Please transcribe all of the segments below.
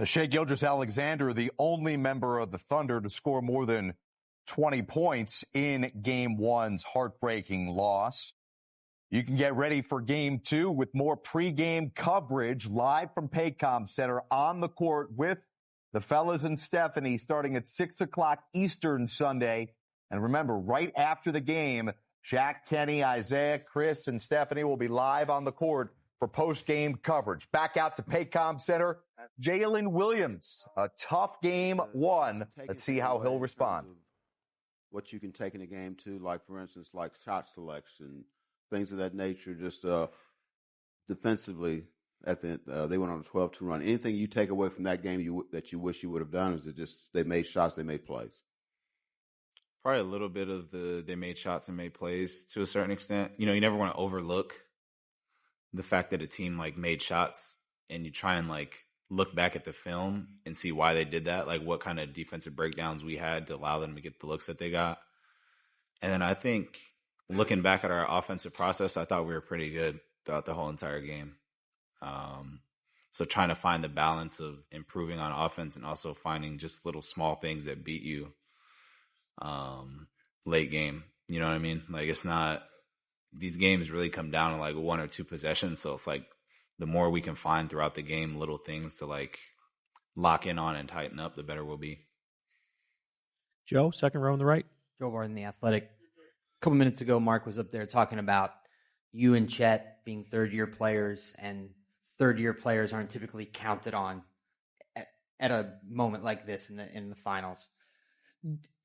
Shai Gilgeous-Alexander, the only member of the Thunder to score more than 20 points in Game 1's heartbreaking loss. You can get ready for Game 2 with more pregame coverage live from Paycom Center on the court with the fellas and Stephanie starting at 6 o'clock Eastern Sunday. And remember, right after the game, Jack, Kenny, Isaiah, Chris, and Stephanie will be live on the court for post-game coverage. Back out to Paycom Center, Jalen Williams. A tough Game 1. Let's see how he'll respond. What you can take in a game, too, like, for instance, like shot selection, things of that nature, just defensively. They went on a 12-2 run. Anything you take away from that game that you wish you would have done, is it just they made shots, they made plays? Probably a little bit of they made shots and made plays to a certain extent. You never want to overlook the fact that a team like made shots, and you try and like look back at the film and see why they did that, like what kind of defensive breakdowns we had to allow them to get the looks that they got. And then I think looking back at our offensive process, I thought we were pretty good throughout the whole entire game. So trying to find the balance of improving on offense and also finding just little small things that beat you late game. You know what I mean? Like, it's not, these games really come down to like 1 or 2 possessions. So it's like the more we can find throughout the game, little things to like lock in on and tighten up, the better we'll be. Joe, second row on the right. Joe Varden, The Athletic. A couple minutes ago, Mark was up there talking about you and Chet being third-year players, and third-year players aren't typically counted on at a moment like this in the finals.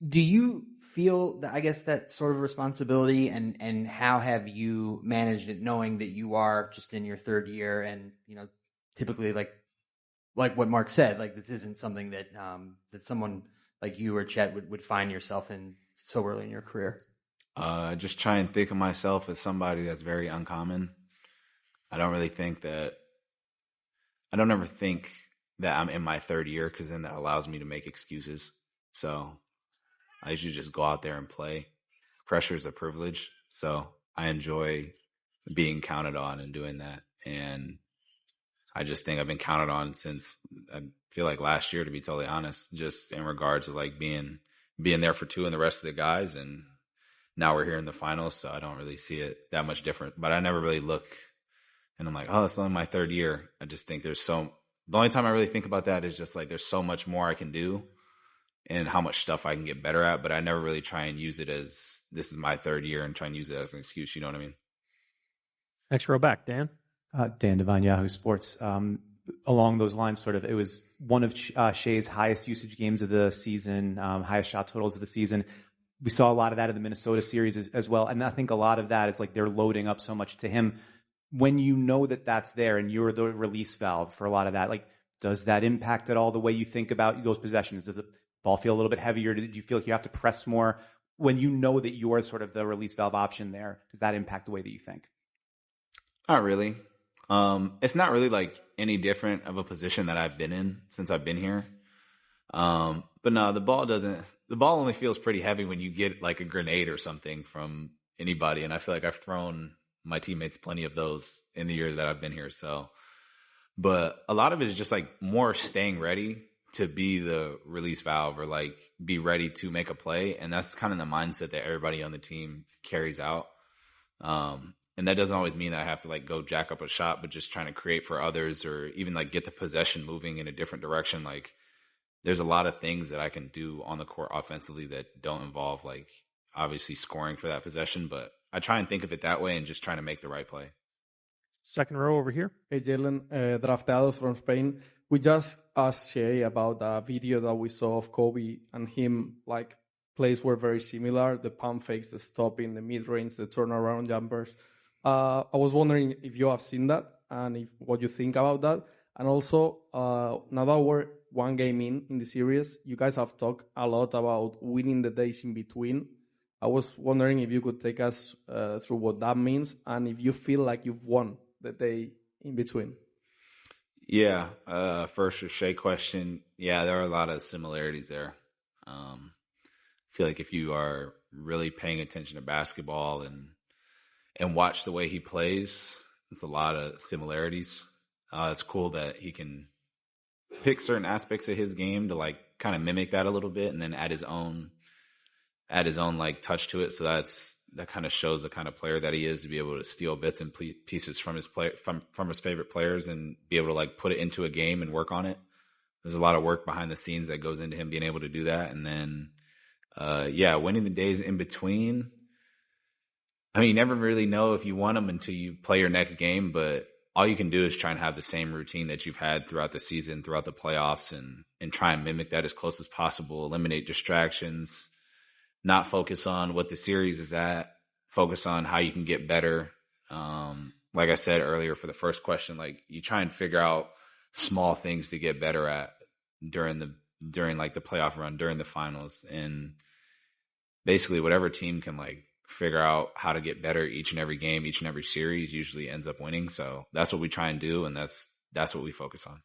Do you feel that, I guess, that sort of responsibility, and how have you managed it, knowing that you are just in your third year, and typically like what Mark said, like this isn't something that that someone like you or Chet would find yourself in so early in your career? Just try and think of myself as somebody that's very uncommon. I don't ever think that I'm in my third year, because then that allows me to make excuses. So I usually just go out there and play. Pressure is a privilege, so I enjoy being counted on and doing that. And I just think I've been counted on since, I feel like, last year, to be totally honest, just in regards to like being there for 2 and the rest of the guys. And now we're here in the finals, so I don't really see it that much different. But I never really look and I'm like, oh, it's only my third year. I just think the only time I really think about that is just like there's so much more I can do and how much stuff I can get better at. But I never really try and use it as this is my third year and try and use it as an excuse. You know what I mean? Next row back, Dan. Dan Devine, Yahoo Sports. Along those lines, sort of, it was one of Shai's highest usage games of the season, highest shot totals of the season. We saw a lot of that in the Minnesota series as well. And I think a lot of that is like they're loading up so much to him. When you know that that's there and you're the release valve for a lot of that, like, does that impact at all the way you think about those possessions? Does the ball feel a little bit heavier? Do you feel like you have to press more when you know that you're sort of the release valve option there? Does that impact the way that you think? Not really. It's not really like any different of a position that I've been in since I've been here. But no, the ball only feels pretty heavy when you get like a grenade or something from anybody. And I feel like I've thrown my teammates plenty of those in the years that I've been here. So, but a lot of it is just like more staying ready to be the release valve or like be ready to make a play. And that's kind of the mindset that everybody on the team carries out. And that doesn't always mean that I have to like go jack up a shot, but just trying to create for others or even like get the possession moving in a different direction. Like there's a lot of things that I can do on the court offensively that don't involve like obviously scoring for that possession, but I try and think of it that way and just trying to make the right play. Second row over here. Hey, Jalen, drafteados from Spain. We just asked Shai about a video that we saw of Kobe and him, like plays were very similar. The pump fakes, the stopping, the mid-range, the turnaround jumpers. I was wondering if you have seen that and what you think about that. And also, now that we're one game in the series, you guys have talked a lot about winning the days in between. I was wondering if you could take us through what that means and if you feel like you've won the day in between. Yeah. First, your Shai question. Yeah, there are a lot of similarities there. I feel like if you are really paying attention to basketball and watch the way he plays, it's a lot of similarities. It's cool that he can pick certain aspects of his game to like kind of mimic that a little bit, and then add his own like touch to it. So that kind of shows the kind of player that he is, to be able to steal bits and pieces from his from his favorite players and be able to like put it into a game and work on it. There's a lot of work behind the scenes that goes into him being able to do that. And then, winning the days in between. I mean, you never really know if you want them until you play your next game, but all you can do is try and have the same routine that you've had throughout the season, throughout the playoffs, and try and mimic that as close as possible, eliminate distractions, not focus on what the series is at, focus on how you can get better. Like I said earlier for the first question, like you try and figure out small things to get better at during like the playoff run, during the finals. And basically whatever team can like figure out how to get better each and every game, each and every series usually ends up winning. So that's what we try and do. And that's what we focus on.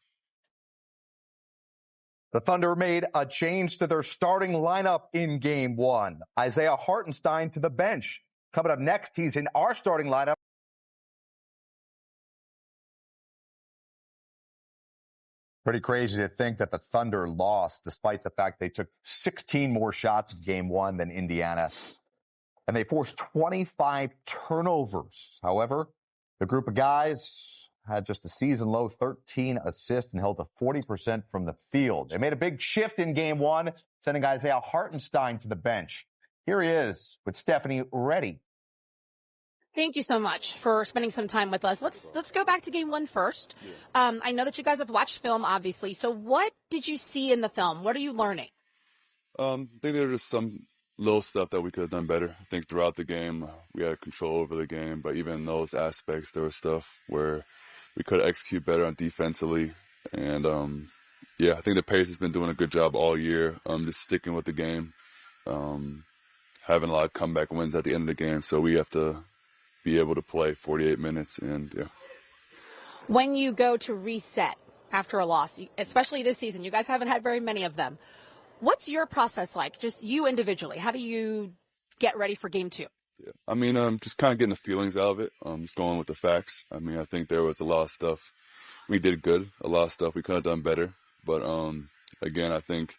The Thunder made a change to their starting lineup in Game 1. Isaiah Hartenstein to the bench. Coming up next, he's in our starting lineup. Pretty crazy to think that the Thunder lost despite the fact they took 16 more shots in Game 1 than Indiana. And they forced 25 turnovers. However, the group of guys had just a season-low 13 assists and held to 40% from the field. They made a big shift in Game 1, sending Isaiah Hartenstein to the bench. Here he is with Stephanie Reddy. Thank you so much for spending some time with us. Let's go back to Game 1 first. I know that you guys have watched film, obviously. So what did you see in the film? What are you learning? I think there was some little stuff that we could have done better. I think throughout the game, we had control over the game, but even in those aspects, there was stuff where we could execute better on defensively. And, I think the Pacers has been doing a good job all year, just sticking with the game, having a lot of comeback wins at the end of the game. So we have to be able to play 48 minutes. And, When you go to reset after a loss, especially this season, you guys haven't had very many of them. What's your process like, just you individually? How do you get ready for Game 2? Yeah. I mean, just kind of getting the feelings out of it. Just going with the facts. I mean, I think there was a lot of stuff we did good, a lot of stuff we could have done better. But, again, I think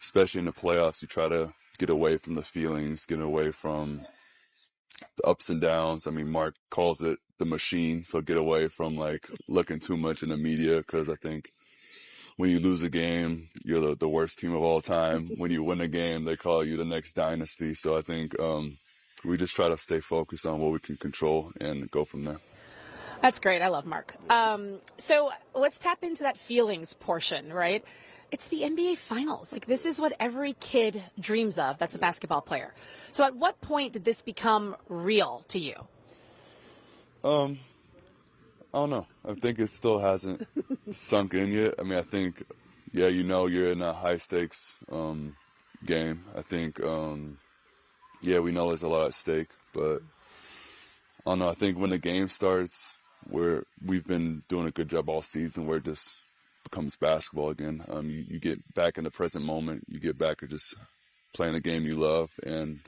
especially in the playoffs, you try to get away from the feelings, get away from the ups and downs. I mean, Mark calls it the machine. So get away from like looking too much in the media, because I think when you lose a game, you're the worst team of all time. When you win a game, they call you the next dynasty. So I think we just try to stay focused on what we can control and go from there. That's great. I love Mark. So let's tap into that feelings portion, right? It's the NBA Finals. Like, this is what every kid dreams of that's a basketball player. So at what point did this become real to you? I don't know. I think it still hasn't sunk in yet. I mean, I think, you're in a high-stakes game. I think, we know there's a lot at stake. But, I don't know. I think when the game starts, we've been doing a good job all season where it just becomes basketball again. You get back in the present moment. You get back to just playing the game you love. And,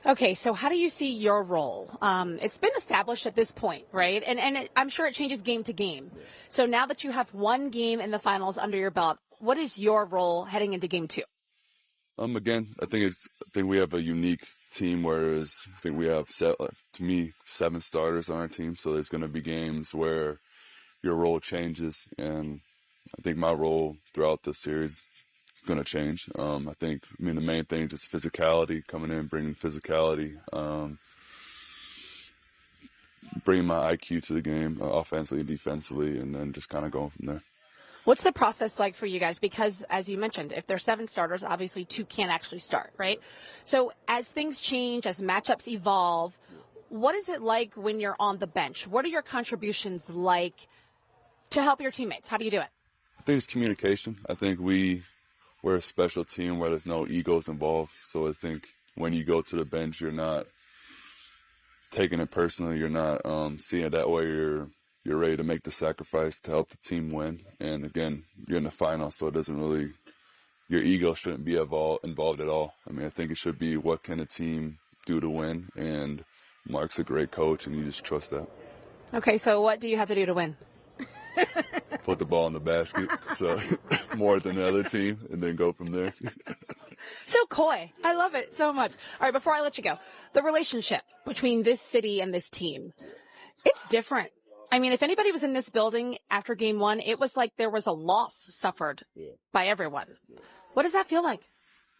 Okay, so how do you see your role? It's been established at this point, right? And I'm sure it changes game to game. So now that you have one game in the finals under your belt, what is your role heading into Game 2? Again, I think we have a unique team, whereas I think we have 7 starters on our team. So there's going to be games where your role changes, and I think my role throughout the series is going to change. The main thing is just physicality, coming in, bringing physicality, bringing my IQ to the game, offensively and defensively, and then just kind of going from there. What's the process like for you guys? Because, as you mentioned, if there's 7 starters, obviously 2 can't actually start, right? So as things change, as matchups evolve, what is it like when you're on the bench? What are your contributions like to help your teammates? How do you do it? I think it's communication. I think we're a special team where there's no egos involved. So I think when you go to the bench, you're not taking it personally. You're not seeing it that way. You're ready to make the sacrifice to help the team win. And again, you're in the finals, so it doesn't really, your ego shouldn't be involved at all. I mean, I think it should be, what can a team do to win? And Mark's a great coach, and you just trust that. Okay, so what do you have to do to win? put the ball in the basket, so more than the other team, and then go from there. So coy. I love it so much. All right, before I let you go, the relationship between this city and this team, it's different. I mean, if anybody was in this building after game one, it was like there was a loss suffered by everyone. What does that feel like?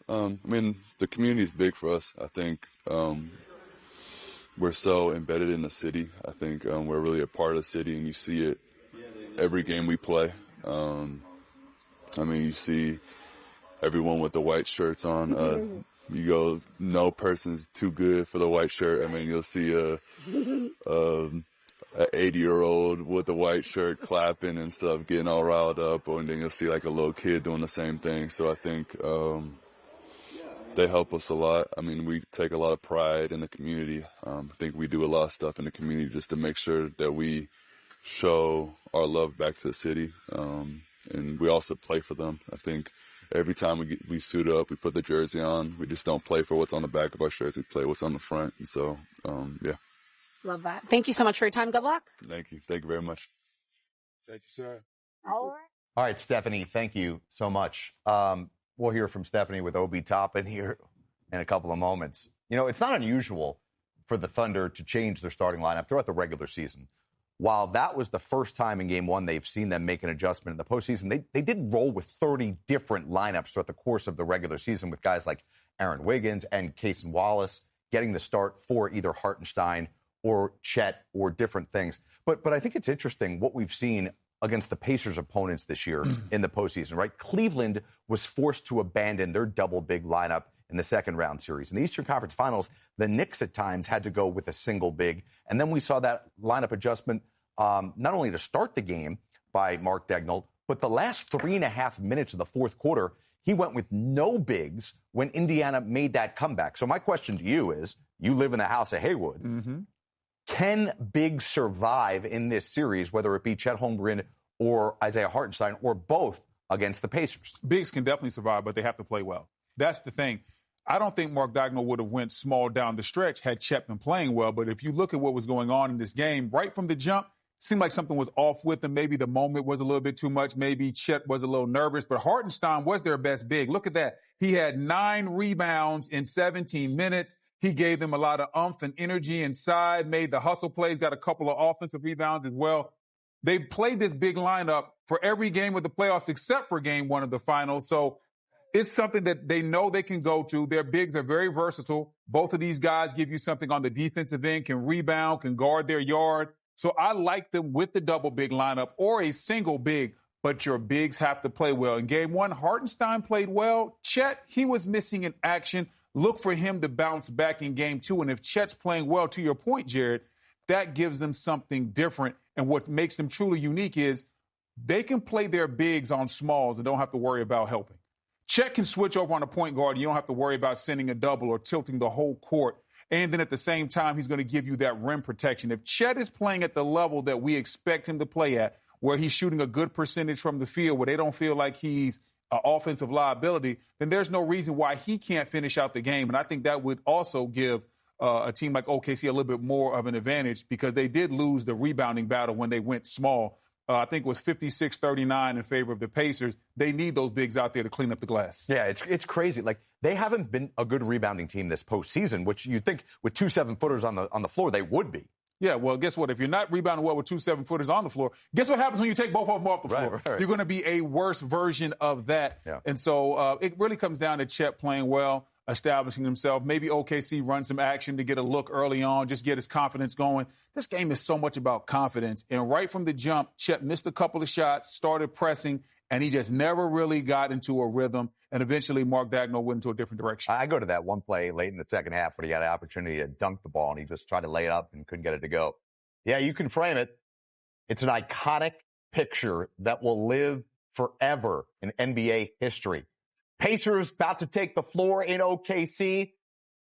I mean, the community is big for us. I think we're so embedded in the city. I think we're really a part of the city, and you see it every game we play. I mean, you see everyone with the white shirts on. You go, no person's too good for the white shirt. I mean, you'll see a 80-year-old with a white shirt clapping and stuff, getting all riled up, and then you'll see like a little kid doing the same thing. So I think they help us a lot. I mean, we take a lot of pride in the community. I think we do a lot of stuff in the community just to make sure that we show our love back to the city. And we also play for them. I think every time we suit up, we put the jersey on. We just don't play for what's on the back of our shirts. We play what's on the front. And so, yeah. Love that. Thank you so much for your time. Good luck. Thank you. Thank you very much. Thank you, sir. All right. All right, Stephanie, thank you so much. We'll hear from Stephanie with Obi Toppin here in a couple of moments. You know, it's not unusual for the Thunder to change their starting lineup throughout the regular season. While that was the first time in game one they've seen them make an adjustment in the postseason, they did roll with 30 different lineups throughout the course of the regular season with guys like Aaron Wiggins and Cason Wallace getting the start for either Hartenstein or Chet or different things. But I think it's interesting what we've seen against the Pacers' opponents this year in the postseason, right? Cleveland was forced to abandon their double big lineup in the second round series. In the Eastern Conference Finals, the Knicks at times had to go with a single big. And then we saw that lineup adjustment not only to start the game by Mark Daigneault, but the last 3.5 minutes of the fourth quarter, he went with no bigs when Indiana made that comeback. So my question to you is, you live in the house of Haywood. Mm-hmm. Can bigs survive in this series, whether it be Chet Holmgren or Isaiah Hartenstein or both against the Pacers? Bigs can definitely survive, but they have to play well. That's the thing. I don't think Mark Daigneault would have went small down the stretch had Chet been playing well. But if you look at what was going on in this game, right from the jump, seemed like something was off with him. Maybe the moment was a little bit too much. Maybe Chet was a little nervous. But Hartenstein was their best big. Look at that. He had 9 rebounds in 17 minutes. He gave them a lot of oomph and energy inside, made the hustle plays, got a couple of offensive rebounds as well. They played this big lineup for every game of the playoffs except for game one of the finals. So it's something that they know they can go to. Their bigs are very versatile. Both of these guys give you something on the defensive end, can rebound, can guard their yard. So I like them with the double big lineup or a single big, but your bigs have to play well. In game one, Hartenstein played well. Chet, he was missing in action. Look for him to bounce back in game two. And if Chet's playing well, to your point, Jared, that gives them something different. And what makes them truly unique is they can play their bigs on smalls and don't have to worry about helping. Chet can switch over on a point guard. You don't have to worry about sending a double or tilting the whole court. And then at the same time, he's going to give you that rim protection. If Chet is playing at the level that we expect him to play at, where he's shooting a good percentage from the field, where they don't feel like he's an offensive liability, then there's no reason why he can't finish out the game. And I think that would also give a team like OKC a little bit more of an advantage because they did lose the rebounding battle when they went small. I think it was 56-39 in favor of the Pacers. They need those bigs out there to clean up the glass. Yeah, it's crazy. Like, they haven't been a good rebounding team this postseason, which you'd think with 2 7-footers on the floor they would be. Yeah, well, guess what? If you're not rebounding well with 2 7-footers on the floor, guess what happens when you take both of them off the floor? Right. You're going to be a worse version of that. Yeah. And so it really comes down to Chet playing well, establishing himself. Maybe OKC run some action to get a look early on, just get his confidence going. This game is so much about confidence. And right from the jump, Chet missed a couple of shots, started pressing, and he just never really got into a rhythm. And eventually Mark Daigneault went into a different direction. I go to that one play late in the second half where he had an opportunity to dunk the ball, and he just tried to lay it up and couldn't get it to go. Yeah, you can frame it. It's an iconic picture that will live forever in NBA history. Pacers about to take the floor in OKC.